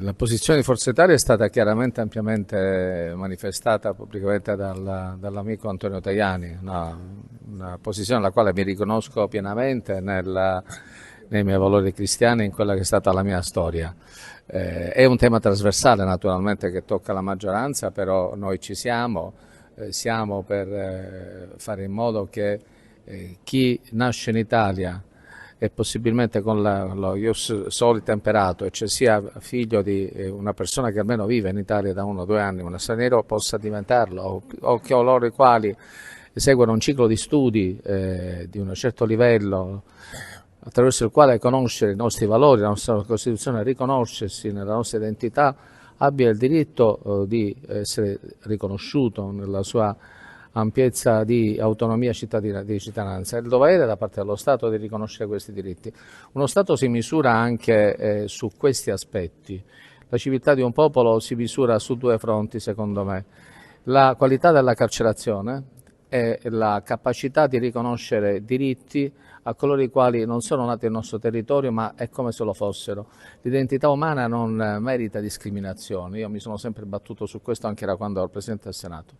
La posizione di Forza Italia è stata chiaramente ampiamente manifestata pubblicamente dall'amico Antonio Tajani, una posizione alla quale mi riconosco pienamente nei miei valori cristiani, in quella che è stata la mia storia. È un tema trasversale naturalmente che tocca la maggioranza, però noi ci siamo per fare in modo che chi nasce in Italia e possibilmente con lo ius soli temperato, e cioè sia figlio di una persona che almeno vive in Italia da 1 o 2 anni, un straniero possa diventarlo, o coloro i quali seguono un ciclo di studi di un certo livello, attraverso il quale conoscere i nostri valori, la nostra Costituzione, riconoscersi nella nostra identità, abbia il diritto di essere riconosciuto nella sua ampiezza di autonomia cittadina, di cittadinanza. È il dovere da parte dello Stato di riconoscere questi diritti. Uno Stato si misura anche su questi aspetti. La civiltà di un popolo si misura su 2 fronti, secondo me. La qualità della carcerazione e la capacità di riconoscere diritti a coloro i quali non sono nati nel nostro territorio, ma è come se lo fossero. L'identità umana non merita discriminazioni. Io mi sono sempre battuto su questo anche da quando ero Presidente del Senato.